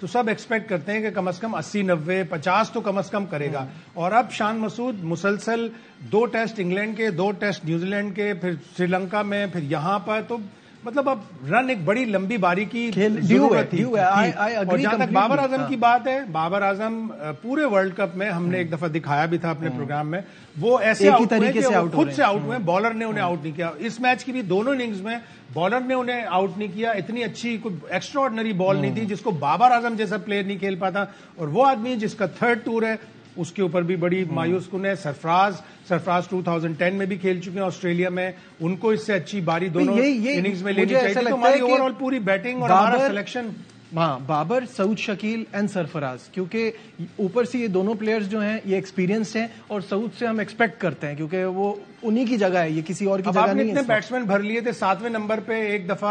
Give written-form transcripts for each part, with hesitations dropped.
تو سب ایکسپیکٹ کرتے ہیں کہ کم از کم 80-90-50 تو کم از کم کرے گا. اور اب شان مسعود مسلسل 2 ٹیسٹ انگلینڈ کے, 2 ٹیسٹ نیوزی لینڈ کے, پھر سری لنکا میں, پھر یہاں پر, تو مطلب اب رن ایک بڑی لمبی باری کی ضرورت تھی. اور جہاں تک بابر اعظم کی بات ہے, بابر اعظم پورے ورلڈ کپ میں ہم نے ایک دفعہ دکھایا بھی تھا اپنے پروگرام میں, وہ ایسے آؤٹ ہوئے کہ خود سے آؤٹ ہوئے, بالر نے انہیں آؤٹ نہیں کیا. اس میچ کی بھی دونوں اننگز میں بالر نے انہیں آؤٹ نہیں کیا. اتنی اچھی کوئی ایکسٹرا آرڈنری بال نہیں تھی جس کو بابر اعظم جیسا پلیئر نہیں کھیل پاتا. اور وہ آدمی جس کا 3rd ٹور ہے اس کے اوپر بھی بڑی مایوس کن ہے. سرفراز 2010 میں بھی کھیل چکے ہیں آسٹریلیا میں, ان کو اس سے اچھی باری دونوں اننگز میں لینی چاہیے. تو ہماری اوور آل پوری بیٹنگ اور ہمارا سلیکشن, ہاں, بابر, سعود شکیل اینڈ سرفراز, کیونکہ اوپر سے یہ دونوں پلیئرز جو ہیں یہ ایکسپیرینسڈ ہیں, اور سعود سے ہم ایکسپیکٹ کرتے ہیں کیونکہ وہ انہی کی جگہ ہے, یہ کسی اور کی جگہ نہیں ہے. اتنے بیٹسمین بھر لیے تھے. 7ویں نمبر پہ ایک دفعہ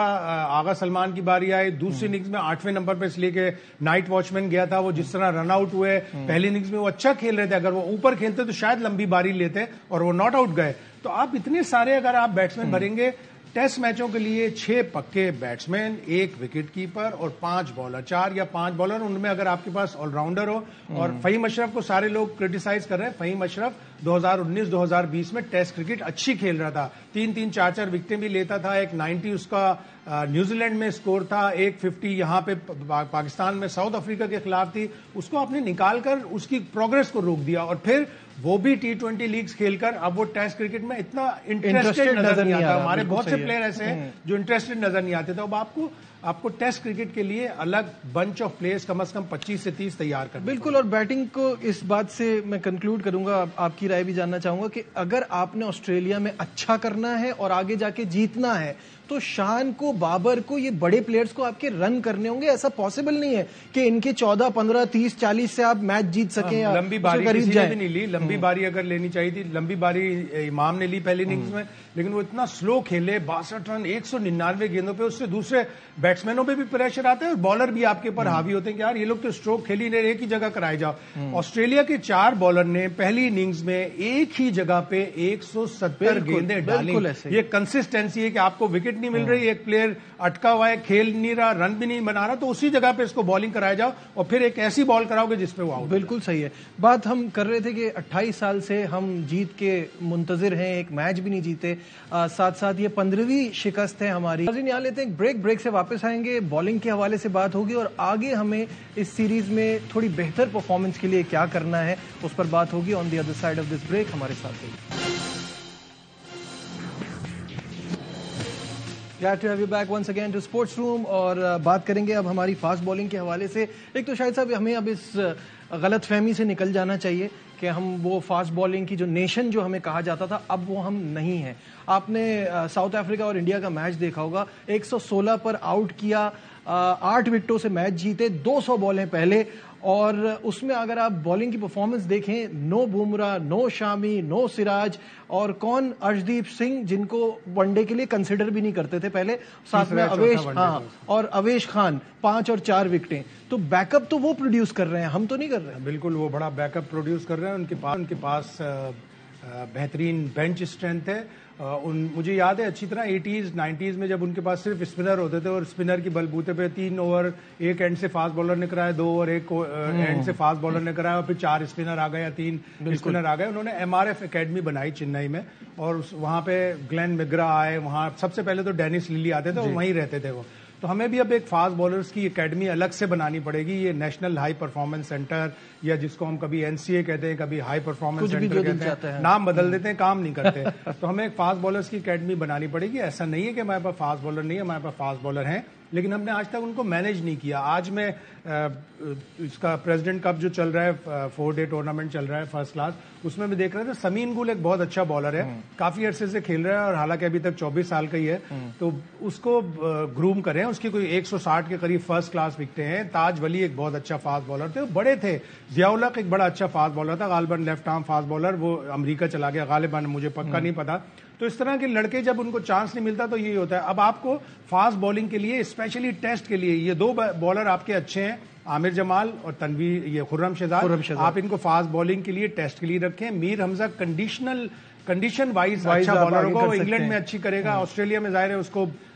آغا سلمان کی باری آئی, دوسری اننگز میں 8ویں نمبر پہ, اس لیے کہ نائٹ واچ مین گیا تھا. وہ جس طرح رن آؤٹ ہوئے پہلی اننگز میں وہ اچھا کھیل رہے تھے, اگر وہ اوپر کھیلتے تو شاید لمبی باری لیتے, اور وہ ناٹ آؤٹ گئے. تو آپ اتنے سارے اگر آپ بیٹسمین بھریں گے ٹیسٹ میچوں کے لیے, 6 پکے بیٹسمین, 1 وکٹ کیپر اور 5 بالر, 4 یا 5 بالر, ان میں اگر آپ کے پاس آل راؤنڈر ہو. اور فہیم اشرف کو سارے لوگ کرٹیسائز کر رہے ہیں. فہیم اشرف 2019-2020 میں ٹیسٹ کرکٹ اچھی کھیل رہا تھا, 3-3 4-4 وکٹیں بھی لیتا تھا. ایک 90 اس کا نیوزی لینڈ میں اسکور تھا, ایک 50 یہاں پہ پاکستان میں ساؤتھ افریقہ کے خلاف تھی. اس کو آپ نے نکال کر اس کی پروگرس کو روک دیا, اور پھر وہ بھی T20 لیگز کھیل کر اب وہ ٹیسٹ کرکٹ میں اتنا انٹرسٹڈ نظر نہیں آتا. ہمارے بہت سے پلیئر ایسے ہیں جو انٹرسٹڈ نظر نہیں آتے. تو اب آپ کو ٹیسٹ کرکٹ کے لیے الگ بنچ آف پلیئرز کم از کم 25 سے 30 تیار کرنا. بالکل. اور بیٹنگ کو اس بات سے میں کنکلوڈ کروں گا, آپ کی رائے بھی جاننا چاہوں گا کہ اگر آپ نے آسٹریلیا میں اچھا کرنا ہے اور آگے جا کے جیتنا ہے تو شان کو, بابر کو, یہ بڑے پلیئرز کو آپ کے رن کرنے ہوں گے. ایسا پاسبل نہیں ہے کہ ان کے 14, 15, 30, 40 سے آپ میچ جیت سکیں. لمبی باری کسی نے بھی نہیں لی. لمبی باری اگر لینی چاہیے تھی, لمبی باری امام نے لی پہلی اننگز میں, لیکن وہ اتنا سلو کھیلے, 62 رن 199 گیندوں پہ. اس سے دوسرے بیٹسمینوں پہ بھی پریشر آتا ہے, اور بالر بھی آپ کے اوپر حاوی ہوتے ہیں کہ یار یہ لوگ تو اسٹروک کھیل ہی نہیں, ایک ہی جگہ کرائے جاؤ. آسٹریلیا کے 4 بالر نے پہلی اننگز میں ایک ہی جگہ پہ 170 گیندیں ڈالیں. یہ کنسسٹینسی ہے کہ آپ کو وکٹ نہیں مل رہی, ایک پلیئر اٹکا ہوا ہے, کھیل نہیں رہا, رن بھی نہیں بنا رہا, تو اسی جگہ پہ اس کو بالنگ کرایا جاؤ اور پھر ایک ایسی بال کراؤ گے جس پہ وہ آؤٹ. بالکل صحیح ہے. بات ہم کر رہے تھے کہ 28 سال سے ہم جیت کے منتظر ہیں, ایک میچ بھی نہیں جیتے, ساتھ ساتھ یہ 15ویں شکست ہے ہماری. یہاں لیتے ہیں بریک سے واپس آئیں گے, بالنگ کے حوالے سے بات ہوگی, اور آگے ہمیں اس سیریز میں تھوڑی بہتر پرفارمنس کے لیے کیا کرنا ہے اس پر بات ہوگی. On the other side of this break ہمارے ساتھ ہوگی. Glad to have you back once again to Sports Room. اور بات کریں گے اب ہماری فاسٹ بالنگ کے حوالے سے. ایک تو شاہد صاحب ہمیں اب اس غلط فہمی سے نکل جانا چاہیے کہ ہم وہ فاسٹ بالنگ کی جو نیشن جو ہمیں کہا جاتا تھا اب وہ ہم نہیں ہیں. آپ نے ساؤتھ افریقہ اور انڈیا کا میچ دیکھا ہوگا, 116 پر آؤٹ کیا, 8 وکٹوں سے میچ جیتے, 200 بالیں پہلے, اور اس میں اگر آپ بالنگ کی پرفارمنس دیکھیں, نو بمراہ, نو شامی, نو سراج, اور کون ارشدیپ سنگھ جن کو ون ڈے کے لیے کنسیڈر بھی نہیں کرتے تھے پہلے, ساتھ میں اویش, ہاں, اور اویش خان 5 اور 4 وکٹیں. تو بیک اپ تو وہ پروڈیوس کر رہے ہیں, ہم تو نہیں کر رہے ہیں. بالکل وہ بڑا بیک اپ پروڈیوس کر رہے ہیں. ان کے پاس بہترین بینچ اسٹرینتھ ہے. مجھے یاد ہے اچھی طرح 80s 90s میں جب ان کے پاس صرف اسپنر ہوتے تھے, اور اسپنر کی بلبوتے پہ 3 اوور ایک اینڈ سے فاسٹ بالر نے کرایا, 2 اوور ایک اینڈ سے فاسٹ بالر نے کرایا, اور پھر 4 اسپنر آ گئے یا 3 اسپنر آ گئے. انہوں نے MRF اکیڈمی بنائی چنئی میں, اور وہاں پہ گلین میگرا آئے. وہاں سب سے پہلے تو ڈینس للی آتے تھے, اور وہیں رہتے تھے وہ. تو ہمیں بھی اب ایک فاسٹ بالرز کی اکیڈمی الگ سے بنانی پڑے گی. یہ نیشنل ہائی پرفارمنس سینٹر, یا جس کو ہم کبھی NCA کہتے ہیں, کبھی ہائی پرفارمنس سینٹر کہتے ہیں, نام بدل دیتے ہیں, کام نہیں کرتے. تو ہمیں ایک فاسٹ بالرز کی اکیڈمی بنانی پڑے گی. ایسا نہیں ہے کہ ہمارے پاس فاسٹ بالر نہیں ہے, ہمارے پاس فاسٹ بالر ہیں, لیکن ہم نے آج تک ان کو مینج نہیں کیا. آج میں اس کا پریزیڈنٹ کپ جو چل رہا ہے, 4 ڈے ٹورنامنٹ چل رہا ہے فرسٹ کلاس, اس میں بھی دیکھ رہے تھے سمین گل ایک بہت اچھا بالر ہے, کافی عرصے سے کھیل رہا ہے, اور حالانکہ ابھی تک 24 سال کا ہی ہے. تو اس کو گروم کریں. اس کی کوئی 160 کے قریب فرسٹ کلاس وکٹیں ہیں. تاج ولی ایک بہت اچھا فاسٹ بالر تھے, بڑے تھے. ضیاء الحق ایک بڑا اچھا فاسٹ بالر تھا, غالباً لیفٹ آرم فاسٹ بالر, وہ امریکہ چلا گیا غالباً, مجھے پکا نہیں پتا. تو اس طرح کے لڑکے جب ان کو چانس نہیں ملتا تو یہی ہوتا ہے. اب آپ کو فاسٹ بالنگ کے لیے, اسپیشلی ٹیسٹ کے لیے, یہ 2 بالر آپ کے اچھے ہیں, عامر جمال اور تنویر, یہ خرم شہزاد. آپ ان کو فاسٹ بالنگ کے لیے ٹیسٹ کے لیے رکھیں. میر حمزہ کنڈیشن وائز اچھا بالر ہوگا, وہ انگلینڈ میں اچھی کرے گا. آسٹریلیا میں ظاہر ہے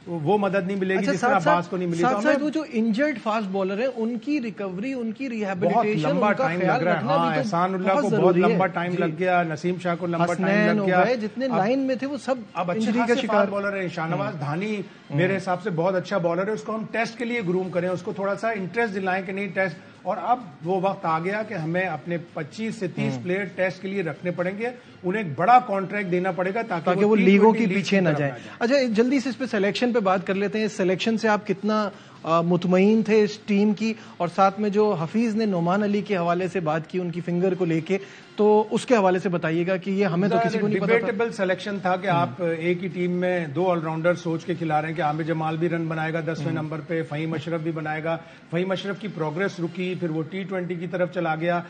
وہ مدد نہیں ملے گی جس طرح عباس کو نہیں ملی. ساتھ وہ جو انجرڈ فاسٹ بالر ہیں ان کی ریکوری, ان کی ریہیبلیٹیشن, بہت لمبا ٹائم لگ رہا ہے. ہاں, احسان اللہ کو بہت لمبا ٹائم لگ گیا, نسیم شاہ کو لمبا ٹائم لگ گیا, جتنے لائن میں تھے وہ سب اب اچھے خاصے فاسٹ بالر ہیں. شاہنواز دھانی میرے حساب سے بہت اچھا بالر ہے, اس کو ہم ٹیسٹ کے لیے گروم کریں, اس کو تھوڑا سا انٹرسٹ دلائیں کہ نہیں ٹیسٹ. اور اب وہ وقت آ گیا کہ ہمیں اپنے 25 سے 30 پلیئر ٹیسٹ کے لیے رکھنے پڑیں گے, انہیں ایک بڑا کانٹریکٹ دینا پڑے گا تاکہ وہ لیگوں کے پیچھے نہ جائیں. اچھا جلدی سے اس پہ سلیکشن پہ بات کر لیتے ہیں. سلیکشن سے آپ کتنا مطمئن تھے اس ٹیم کی, اور ساتھ میں جو حفیظ نے نعمان علی کے حوالے سے بات کی ان کی فنگر کو لے کے, تو اس کے حوالے سے بتائیے گا کہ یہ ہمیں تو کسی کو نہیں پتا. ڈیبیٹیبل سلیکشن تھا کہ آپ ایک ہی ٹیم میں 2 آل راؤنڈر سوچ کے کھلا رہے ہیں کہ عامر جمال بھی رن بنائے گا 10ویں نمبر پہ, فہیم اشرف بھی بنائے گا. فہیم اشرف کی پروگرس رکی, پھر وہ T20 کی طرف چلا گیا.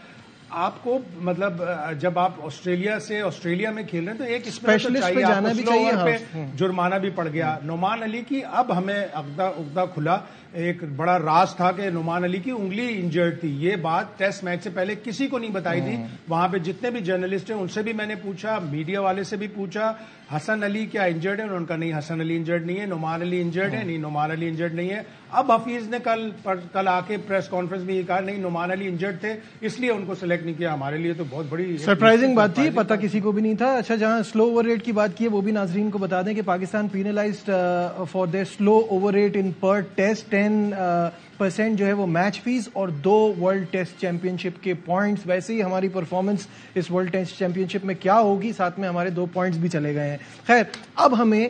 آپ کو مطلب جب آپ آسٹریلیا میں کھیل رہے ہیں تو ایک اسپیشلسٹ پہ جانا بھی چاہیے. جرمانہ بھی پڑ گیا. نعمان علی کی اب ہمیں عقدہ کھلا, ایک بڑا راز تھا کہ نعمان علی کی انگلی انجرڈ تھی. یہ بات ٹیسٹ میچ سے پہلے کسی کو نہیں بتائی تھی. وہاں پہ جتنے بھی جرنلسٹ ہیں ان سے بھی میں نے پوچھا, میڈیا والے سے بھی پوچھا, حسن علی کیا انجرڈ ہے, انہوں نے کہا نہیں حسن علی انجرڈ نہیں ہے. نعمان علی انجرڈ ہے, نہیں نعمان علی انجرڈ نہیں ہے. اب حفیظ نے کل آ کے پریس کانفرنس میں یہ کہا نہیں نعمان علی انجرڈ تھے اس لیے ان کو سلیکٹ نہیں کیا. ہمارے لیے تو بہت بڑی سرپرائزنگ بات تھی, پتہ کسی کو بھی نہیں تھا. اچھا جہاں سلو اوور ریٹ کی بات کی ہے وہ بھی ناظرین کو بتا دیں کہ Pakistan penalised for their slow over rate in Perth test. 10% جو ہے وہ میچ فیس اور 2 ورلڈ ٹیسٹ چیمپئن شپ کے پوائنٹس. ویسے ہی ہماری پرفارمنس اس ورلڈ ٹیسٹ چیمپئن شپ میں کیا ہوگی, ساتھ میں ہمارے 2 پوائنٹس بھی چلے گئے ہیں. خیر, اب ہمیں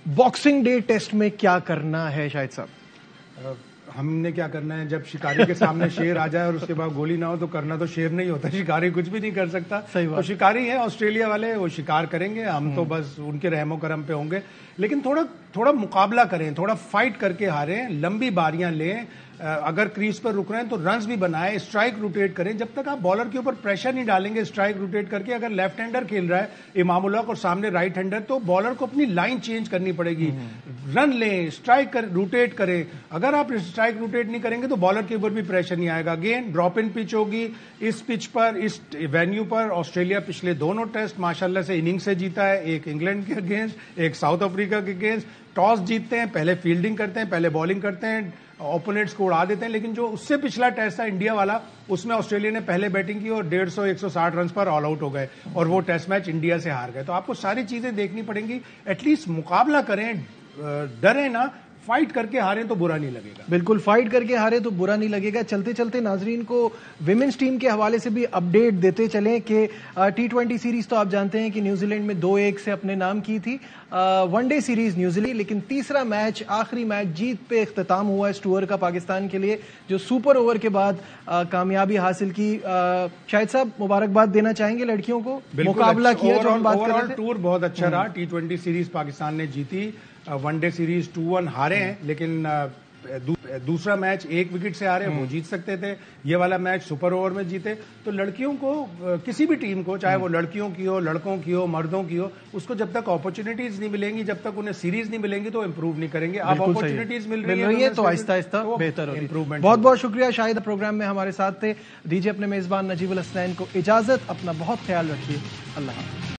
باکسنگ ڈے ٹیسٹ میں کیا کرنا ہے شاہد صاحب؟ ہم نے کیا کرنا ہے, جب شکاری کے سامنے شیر آ جائے اور اس کے بعد گولی نہ ہو تو کرنا تو شیر نہیں ہوتا. شکاری کچھ بھی نہیں کر سکتا. تو شکاری ہیں آسٹریلیا والے, وہ شکار کریں گے, ہم تو بس ان کے رحم و کرم پہ ہوں گے. لیکن تھوڑا مقابلہ کریں, تھوڑا فائٹ کر کے ہاریں, لمبی باریاں لیں. اگر کریز پر رک رہے ہیں تو رنز بھی بنائیں, اسٹرائک روٹیٹ کریں. جب تک آپ بالر کے اوپر پریشر نہیں ڈالیں گے اسٹرائک روٹیٹ کر کے, اگر لیفٹ ہینڈر کھیل رہا ہے امام الحق اور سامنے رائٹ ہینڈر, تو بالر کو اپنی لائن چینج کرنی پڑے گی. رن لیں, اسٹرائک روٹیٹ کریں. اگر آپ اسٹرائک روٹیٹ نہیں کریں گے تو بالر کے اوپر بھی پریشر نہیں آئے گا. اگین ڈراپ ان پچ ہوگی. اس پچ پر, اس وینیو پر آسٹریلیا پچھلے دونوں ٹیسٹ ماشاءاللہ سے اننگ سے جیتا ہے, ایک انگلینڈ کے اگینسٹ, ایک ساؤتھ افریقہ کے اگینسٹ. ٹاس جیتتے ہیں, پہلے فیلڈنگ کرتے ہیں, پہلے بالنگ کرتے ہیں, اوپوننٹس کو اڑا دیتے ہیں. لیکن جو اس سے پچھلا ٹیسٹ تھا انڈیا والا, اس میں آسٹریلیا نے پہلے بیٹنگ کی اور 150-160 رنز پر آل آؤٹ ہو گئے اور وہ ٹیسٹ میچ انڈیا سے ہار گئے. تو آپ کو ساری چیزیں دیکھنی پڑیں گی. ایٹ لیسٹ مقابلہ کریں, ڈریں نہ. فائٹ کر کے ہارے تو برا نہیں لگے گا. بالکل, فائٹ کر کے ہارے تو برا نہیں لگے گا. چلتے چلتے ناظرین کو ویمنز ٹیم کے حوالے سے بھی اپڈیٹ دیتے چلیں کہ T20 سیریز تو آپ جانتے ہیں کہ نیوزی لینڈ میں 2-1 سے اپنے نام کی تھی. One day series New Zealand, لیکن تیسرا میچ, آخری میچ جیت پہ اختتام ہوا اس ٹور کا پاکستان کے لیے, جو سپر اوور کے بعد کامیابی حاصل کی. شاہد صاحب مبارکباد دینا چاہیں گے لڑکیوں کو, مقابلہ کیا جو ہم بات کر رہے تھے. ٹور بہت اچھا رہا. T20 سیریز پاکستان نے جیتی. ون ڈے سیریز 2-1 ہارے ہیں, لیکن دوسرا میچ 1 وکٹ سے ہارے, وہ جیت سکتے تھے. یہ والا میچ سپر اوور میں جیتے. تو لڑکیوں کو, کسی بھی ٹیم کو, چاہے وہ لڑکیوں کی ہو, لڑکوں کی ہو, مردوں کی ہو, اس کو جب تک اپرچونیٹیز نہیں ملیں گی, جب تک انہیں سیریز نہیں ملیں گی تو امپروو نہیں کریں گے. اب اپرچونیٹیز مل رہی ہیں تو آہستہ آہستہ بہتر ہوگی. بہت بہت شکریہ شاہد, پروگرام میں ہمارے ساتھ تھے. دیجیے اپنے میزبان نجیب الحسنین کو اجازت. اپنا بہت خیال رکھیے. اللہ حافظ.